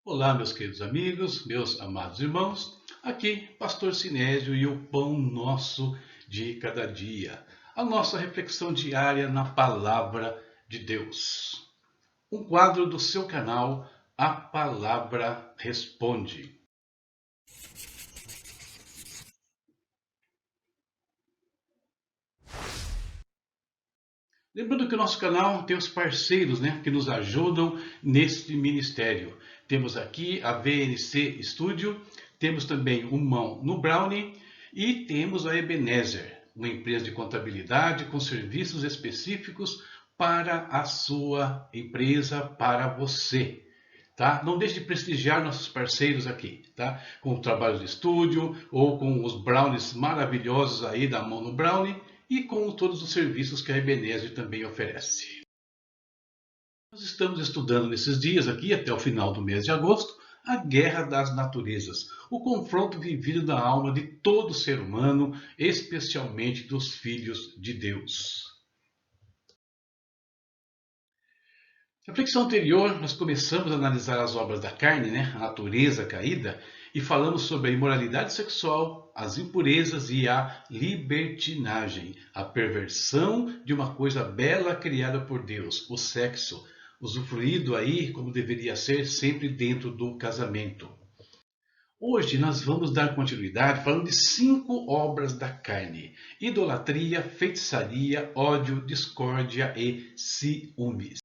Olá, meus queridos amigos, meus amados irmãos. Aqui, Pastor Sinésio e o Pão Nosso de cada dia. A nossa reflexão diária na Palavra de Deus. Um quadro do seu canal, A Palavra Responde. Lembrando que o nosso canal tem os parceiros, que nos ajudam neste ministério. Temos aqui a VNC Studio, temos também o Mão no Brownie e temos a Ebenezer, uma empresa de contabilidade com serviços específicos para a sua empresa, para você. Tá? Não deixe de prestigiar nossos parceiros aqui, tá? Com o trabalho de estúdio ou com os brownies maravilhosos aí da Mão no Brownie e com todos os serviços que a Ebenezer também oferece. Nós estamos estudando nesses dias aqui, até o final do mês de agosto, a guerra das naturezas, o confronto vivido da alma de todo ser humano, especialmente dos filhos de Deus. Na reflexão anterior, nós começamos a analisar as obras da carne, a natureza caída, e falamos sobre a imoralidade sexual, as impurezas e a libertinagem, a perversão de uma coisa bela criada por Deus, o sexo, usufruído aí como deveria ser sempre dentro do casamento. Hoje nós vamos dar continuidade falando de 5 obras da carne: idolatria, feitiçaria, ódio, discórdia e ciúmes.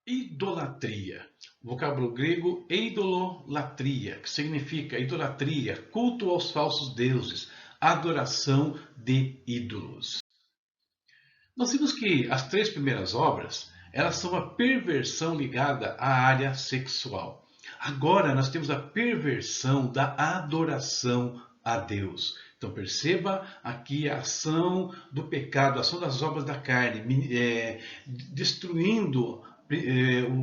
Idolatria. Vocábulo grego eidololatria, que significa idolatria, culto aos falsos deuses, adoração de ídolos. Nós vimos que as 3 primeiras obras, elas são a perversão ligada à área sexual. Agora nós temos a perversão da adoração a Deus. Então perceba aqui a ação do pecado, a ação das obras da carne, destruindo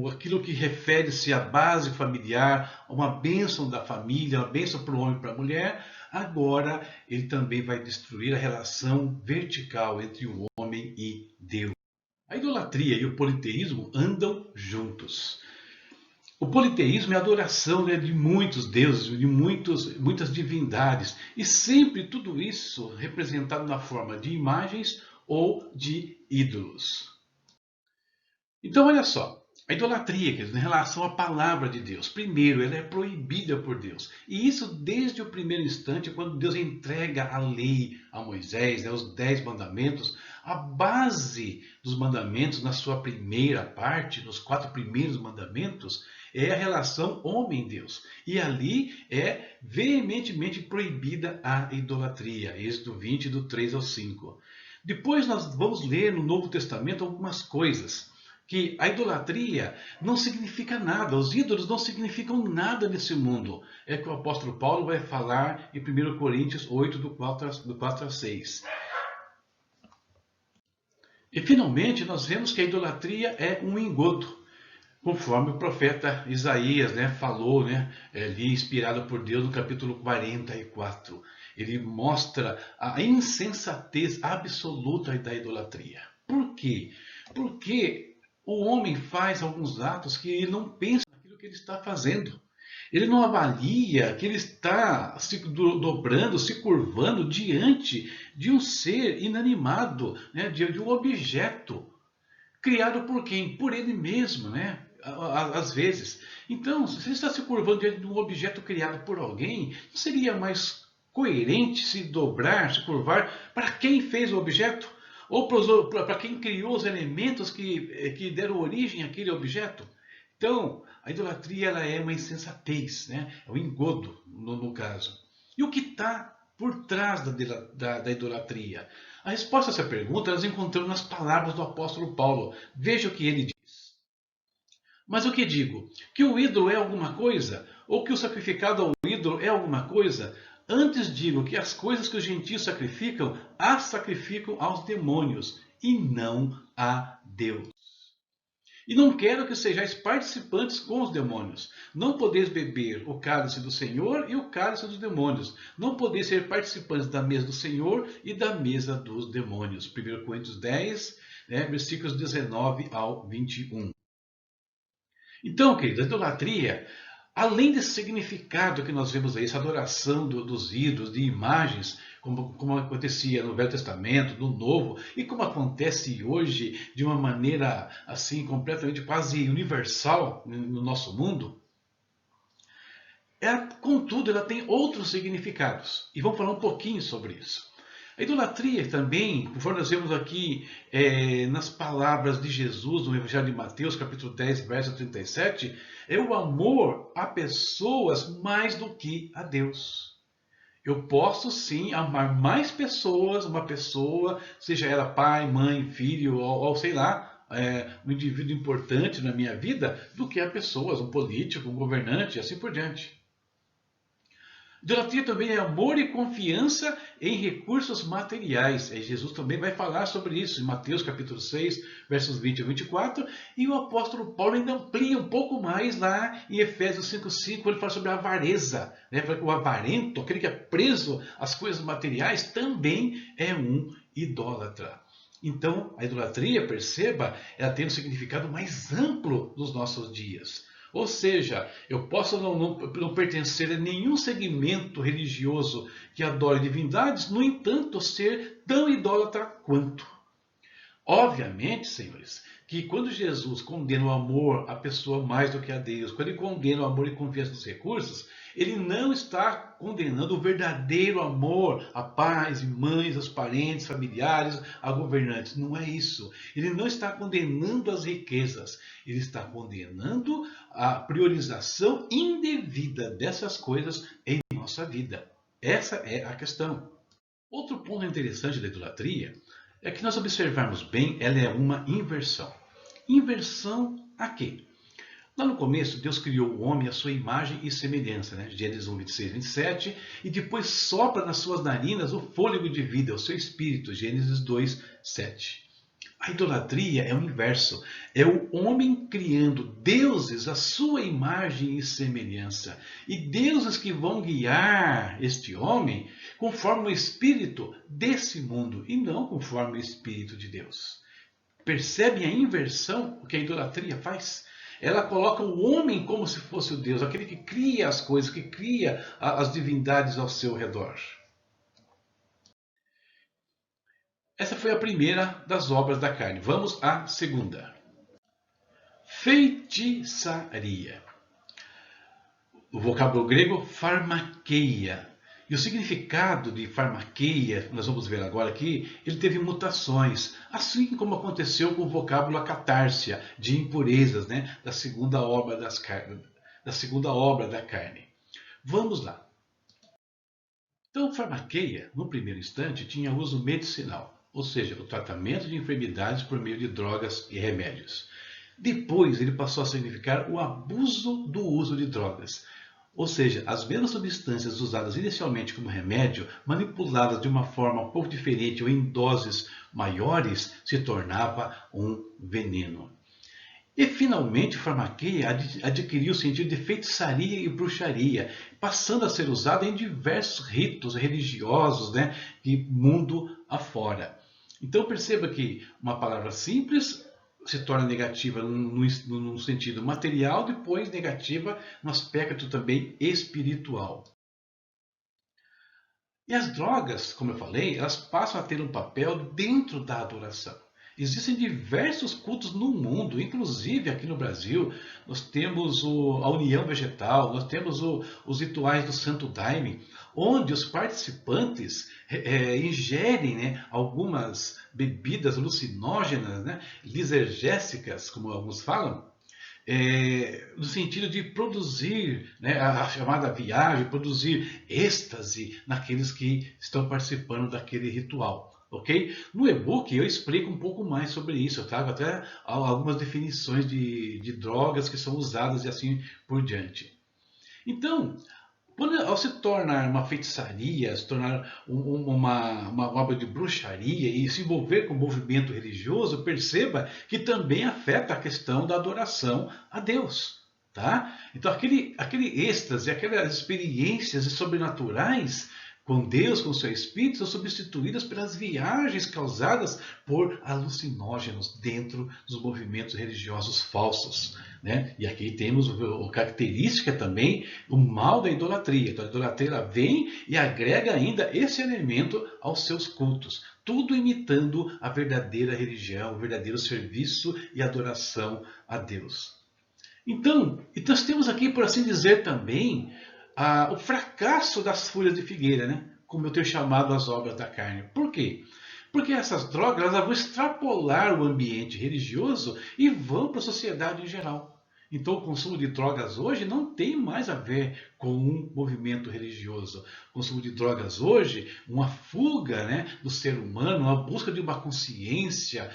aquilo que refere-se à base familiar, uma bênção da família, uma bênção para o homem e para a mulher. Agora ele também vai destruir a relação vertical entre o homem e Deus. A idolatria e o politeísmo andam juntos. O politeísmo é a adoração de muitos deuses, de muitas divindades, e sempre tudo isso representado na forma de imagens ou de ídolos. Então, olha só, a idolatria, quer dizer, em relação à palavra de Deus, primeiro, ela é proibida por Deus. E isso desde o primeiro instante, quando Deus entrega a lei a Moisés, os 10 mandamentos. A base dos mandamentos, na sua primeira parte, nos 4 primeiros mandamentos, é a relação homem-Deus. E ali é veementemente proibida a idolatria. Êxodo 20, do 3 ao 5. Depois nós vamos ler no Novo Testamento algumas coisas. Que a idolatria não significa nada, os ídolos não significam nada nesse mundo. É que o apóstolo Paulo vai falar em 1 Coríntios 8, do 4 a 6. E finalmente nós vemos que a idolatria é um engodo, conforme o profeta Isaías falou, ali inspirado por Deus no capítulo 44. Ele mostra a insensatez absoluta da idolatria. Por quê? Porque o homem faz alguns atos que ele não pensa naquilo que ele está fazendo. Ele não avalia que ele está se dobrando, se curvando diante de um ser inanimado, de um objeto criado por quem? Por ele mesmo, às vezes. Então, se ele está se curvando diante de um objeto criado por alguém, não seria mais coerente se dobrar, se curvar para quem fez o objeto? Ou para quem criou os elementos que deram origem àquele objeto? Então, a idolatria ela é uma insensatez, é um engodo no caso. E o que está por trás da idolatria? A resposta a essa pergunta nós encontramos nas palavras do apóstolo Paulo. Veja o que ele diz. Mas o que digo? Que o ídolo é alguma coisa? Ou que o sacrificado ao ídolo é alguma coisa? Antes digo que as coisas que os gentios sacrificam, as sacrificam aos demônios, e não a Deus. E não quero que sejais participantes com os demônios. Não podeis beber o cálice do Senhor e o cálice dos demônios. Não podeis ser participantes da mesa do Senhor e da mesa dos demônios. 1 Coríntios 10, versículos 19 ao 21. Então, queridos, a idolatria, Além desse significado que nós vemos aí, essa adoração dos ídolos, de imagens, como acontecia no Velho Testamento, no Novo, e como acontece hoje de uma maneira assim completamente quase universal no nosso mundo, contudo, ela tem outros significados. E vamos falar um pouquinho sobre isso. A idolatria também, conforme nós vemos aqui nas palavras de Jesus, no Evangelho de Mateus, capítulo 10, verso 37, é o amor a pessoas mais do que a Deus. Eu posso sim amar mais pessoas, uma pessoa, seja ela pai, mãe, filho, ou sei lá, um indivíduo importante na minha vida, do que a pessoas, um político, um governante, e assim por diante. Idolatria também é amor e confiança em recursos materiais. Jesus também vai falar sobre isso em Mateus capítulo 6, versos 20 a 24. E o apóstolo Paulo ainda amplia um pouco mais lá em Efésios 5,5, ele fala sobre a avareza. Né? Fala que o avarento, aquele que é preso às coisas materiais, também é um idólatra. Então, a idolatria, perceba, ela tem um significado mais amplo nos nossos dias. Ou seja, eu posso não pertencer a nenhum segmento religioso que adore divindades, no entanto, ser tão idólatra quanto. Obviamente, senhores, que quando Jesus condena o amor à pessoa mais do que a Deus, quando ele condena o amor e confiança nos recursos, ele não está condenando o verdadeiro amor a pais e mães, aos parentes, familiares, a governantes. Não é isso. Ele não está condenando as riquezas. Ele está condenando a priorização indevida dessas coisas em nossa vida. Essa é a questão. Outro ponto interessante da idolatria é que nós observarmos bem, ela é uma inversão. Inversão a quê? Lá no começo, Deus criou o homem à sua imagem e semelhança, né? Gênesis 1, 26, 27, e depois sopra nas suas narinas o fôlego de vida, o seu espírito, Gênesis 2, 7. A idolatria é o inverso, é o homem criando deuses à sua imagem e semelhança, e deuses que vão guiar este homem conforme o espírito desse mundo, e não conforme o espírito de Deus. Percebem a inversão que a idolatria faz? Ela coloca o homem como se fosse o Deus, aquele que cria as coisas, que cria as divindades ao seu redor. Essa foi a primeira das obras da carne. Vamos à segunda. Feitiçaria. O vocábulo grego farmakeia. E o significado de farmakeia, nós vamos ver agora aqui, ele teve mutações, assim como aconteceu com o vocábulo acatársia, de impurezas, né, da segunda obra da carne. Vamos lá. Então, farmakeia, no primeiro instante, tinha uso medicinal, ou seja, o tratamento de enfermidades por meio de drogas e remédios. Depois, ele passou a significar o abuso do uso de drogas. Ou seja, as mesmas substâncias usadas inicialmente como remédio, manipuladas de uma forma um pouco diferente ou em doses maiores, se tornava um veneno. E, finalmente, farmaqueia adquiriu o sentido de feitiçaria e bruxaria, passando a ser usada em diversos ritos religiosos, né, de mundo afora. Então, perceba que uma palavra simples se torna negativa no sentido material, depois negativa no aspecto também espiritual. E as drogas, como eu falei, elas passam a ter um papel dentro da adoração. Existem diversos cultos no mundo, inclusive aqui no Brasil, nós temos a União Vegetal, nós temos os rituais do Santo Daime, onde os participantes ingerem, né, algumas bebidas alucinógenas, né, lisergésicas, como alguns falam, no sentido de produzir, né, a chamada viagem, produzir êxtase naqueles que estão participando daquele ritual. Ok? No e-book eu explico um pouco mais sobre isso, eu trago até algumas definições de drogas que são usadas e assim por diante. Então, ao se tornar uma feitiçaria, se tornar uma obra de bruxaria e se envolver com o movimento religioso, perceba que também afeta a questão da adoração a Deus. Tá? Então aquele êxtase, aquelas experiências sobrenaturais com Deus, com o seu Espírito, são substituídas pelas viagens causadas por alucinógenos dentro dos movimentos religiosos falsos. né? E aqui temos a característica também, o mal da idolatria. Então a idolatria ela vem e agrega ainda esse elemento aos seus cultos. Tudo imitando a verdadeira religião, o verdadeiro serviço e adoração a Deus. Então, nós temos aqui, por assim dizer, também o fracasso das folhas de figueira, né? Como eu tenho chamado as obras da carne. Por quê? Porque essas drogas elas vão extrapolar o ambiente religioso e vão para a sociedade em geral. Então, o consumo de drogas hoje não tem mais a ver com um movimento religioso. O consumo de drogas hoje, uma fuga, né, do ser humano, uma busca de uma consciência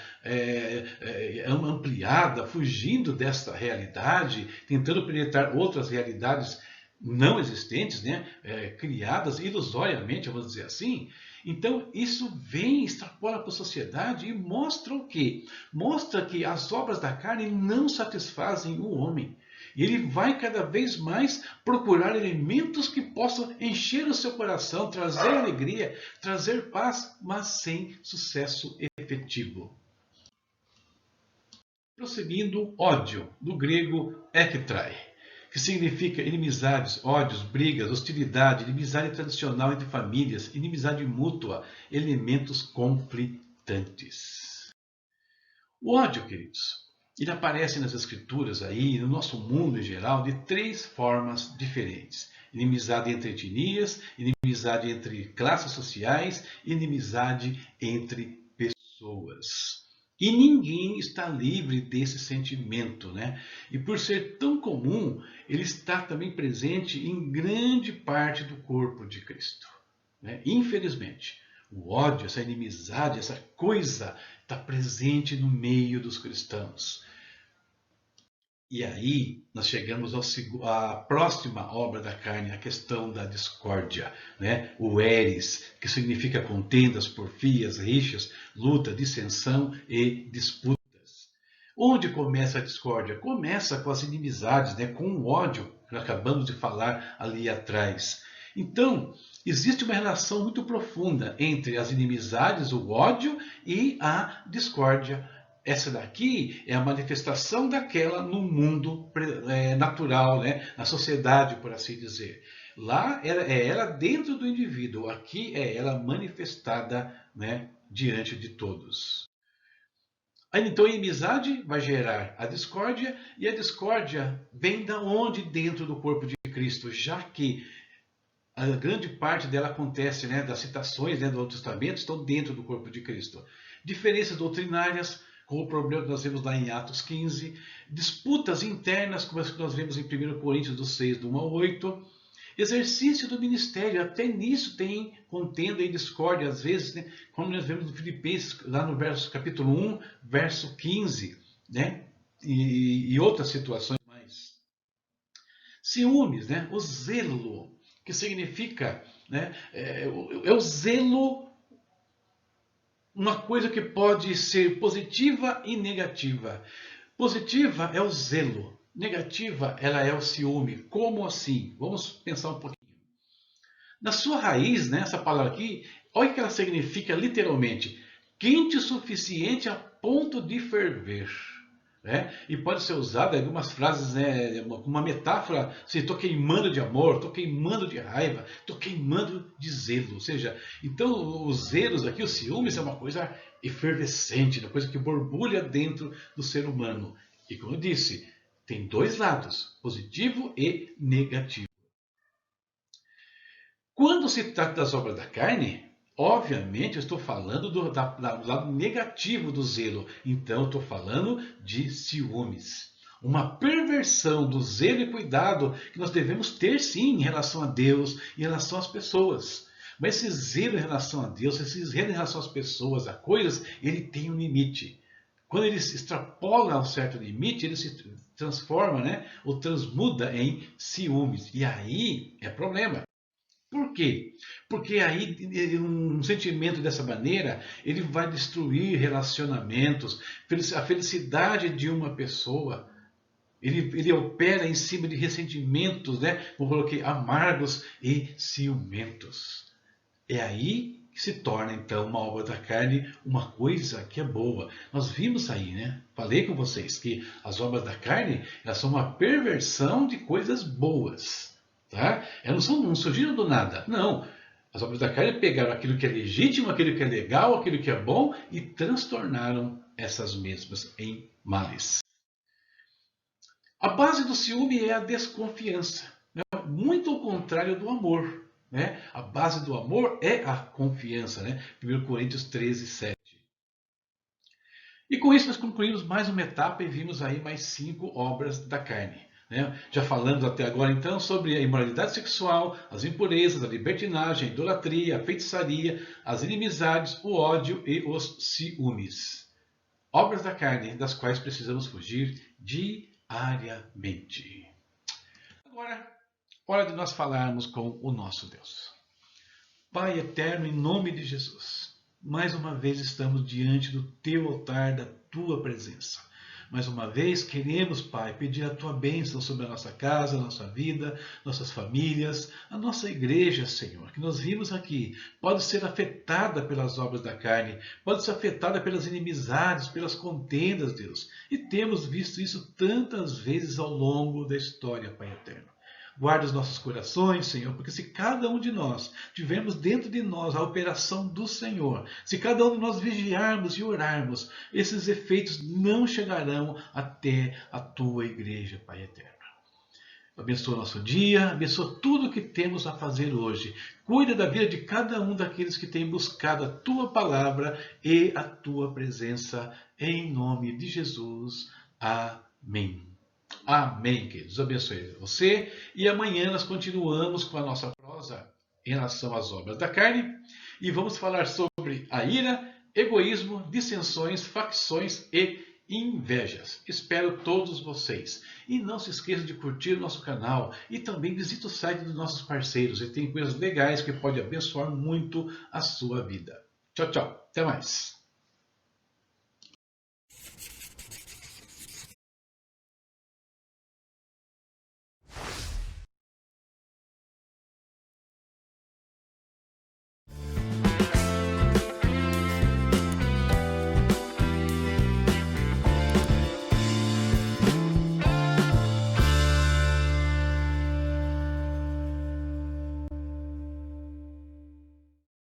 ampliada, fugindo desta realidade, tentando penetrar outras realidades não existentes, né, criadas ilusoriamente, vamos dizer assim. Então, isso vem, extrapola para a sociedade e mostra o quê? Mostra que as obras da carne não satisfazem o homem. E ele vai cada vez mais procurar elementos que possam encher o seu coração, trazer alegria, trazer paz, mas sem sucesso efetivo. Prosseguindo, ódio, do grego ektrai, que significa inimizades, ódios, brigas, hostilidade, inimizade tradicional entre famílias, inimizade mútua, elementos conflitantes. O ódio, queridos, ele aparece nas escrituras aí, no nosso mundo em geral, de três formas diferentes. Inimizade entre etnias, inimizade entre classes sociais, inimizade entre pessoas. E ninguém está livre desse sentimento, né? E por ser tão comum, ele está também presente em grande parte do corpo de Cristo, né? Infelizmente, o ódio, essa inimizade, essa coisa está presente no meio dos cristãos. E aí nós chegamos à próxima obra da carne, a questão da discórdia, né? O eres, que significa contendas, porfias, rixas, luta, dissensão e disputas. Onde começa a discórdia? Começa com as inimizades, né? Com o ódio, que acabamos de falar ali atrás. Então, existe uma relação muito profunda entre as inimizades, o ódio e a discórdia. Essa daqui é a manifestação daquela no mundo natural, né? Na sociedade, por assim dizer. Lá é ela dentro do indivíduo, aqui é ela manifestada, né, diante de todos. Então a inimizade vai gerar a discórdia, e a discórdia vem da onde? Dentro do corpo de Cristo, já que a grande parte dela acontece, né, das citações, né, do Novo Testamento estão dentro do corpo de Cristo. Diferenças doutrinárias, como o problema que nós vemos lá em Atos 15, disputas internas, como as que nós vemos em 1 Coríntios 6, do 1 ao 8, exercício do ministério, até nisso tem contenda e discórdia, às vezes, né, como nós vemos no Filipenses, lá no capítulo 1, verso 15, né, e outras situações mais. Ciúmes, né, o zelo, que significa, né, o zelo, uma coisa que pode ser positiva e negativa. Positiva é o zelo, negativa ela é o ciúme. Como assim? Vamos pensar um pouquinho. Na sua raiz, né, essa palavra aqui, olha o que ela significa literalmente. Quente o suficiente a ponto de ferver. Né? E pode ser usada em algumas frases, né, uma metáfora, assim, estou queimando de amor, estou queimando de raiva, estou queimando de zelo. Ou seja, então os zelos aqui, os ciúmes, é uma coisa efervescente, uma coisa que borbulha dentro do ser humano. E como eu disse, tem dois lados, positivo e negativo. Quando se trata das obras da carne, obviamente eu estou falando do lado negativo do zelo. Então eu estou falando de ciúmes. Uma perversão do zelo e cuidado que nós devemos ter sim em relação a Deus, em relação às pessoas. Mas esse zelo em relação a Deus, esse zelo em relação às pessoas, a coisas, ele tem um limite. Quando ele se extrapola a um certo limite, ele se transforma, né, ou transmuda em ciúmes. E aí é problema. Por quê? Porque aí um sentimento dessa maneira, ele vai destruir relacionamentos, a felicidade de uma pessoa. Ele opera em cima de ressentimentos, né? Como eu coloquei, amargos e ciumentos. É aí que se torna então uma obra da carne, uma coisa que é boa. Nós vimos aí, né? Falei com vocês que as obras da carne, elas são uma perversão de coisas boas, tá? Elas não surgiram do nada, não. As obras da carne pegaram aquilo que é legítimo, aquilo que é legal, aquilo que é bom e transtornaram essas mesmas em males. A base do ciúme é a desconfiança, né? Muito ao contrário do amor, né? A base do amor é a confiança, né? 1 Coríntios 13, 7. E com isso nós concluímos mais uma etapa e vimos aí mais 5 obras da carne, né? Já falamos até agora então sobre a imoralidade sexual, as impurezas, a libertinagem, a idolatria, a feitiçaria, as inimizades, o ódio e os ciúmes. Obras da carne das quais precisamos fugir diariamente. Agora, hora de nós falarmos com o nosso Deus. Pai eterno, em nome de Jesus, mais uma vez estamos diante do teu altar, da tua presença. Mais uma vez queremos, Pai, pedir a tua bênção sobre a nossa casa, a nossa vida, nossas famílias, a nossa igreja, Senhor, que nós vimos aqui, pode ser afetada pelas obras da carne, pode ser afetada pelas inimizades, pelas contendas, Deus. E temos visto isso tantas vezes ao longo da história, Pai eterno. Guarda os nossos corações, Senhor, porque se cada um de nós tivermos dentro de nós a operação do Senhor, se cada um de nós vigiarmos e orarmos, esses efeitos não chegarão até a tua igreja, Pai eterno. Abençoa nosso dia, abençoa tudo o que temos a fazer hoje. Cuida da vida de cada um daqueles que têm buscado a tua palavra e a tua presença, em nome de Jesus. Amém. Amém, queridos. Abençoe você. E amanhã nós continuamos com a nossa prosa em relação às obras da carne. E vamos falar sobre a ira, egoísmo, dissensões, facções e invejas. Espero todos vocês. E não se esqueça de curtir o nosso canal. E também visite o site dos nossos parceiros. E tem coisas legais que podem abençoar muito a sua vida. Tchau, tchau. Até mais.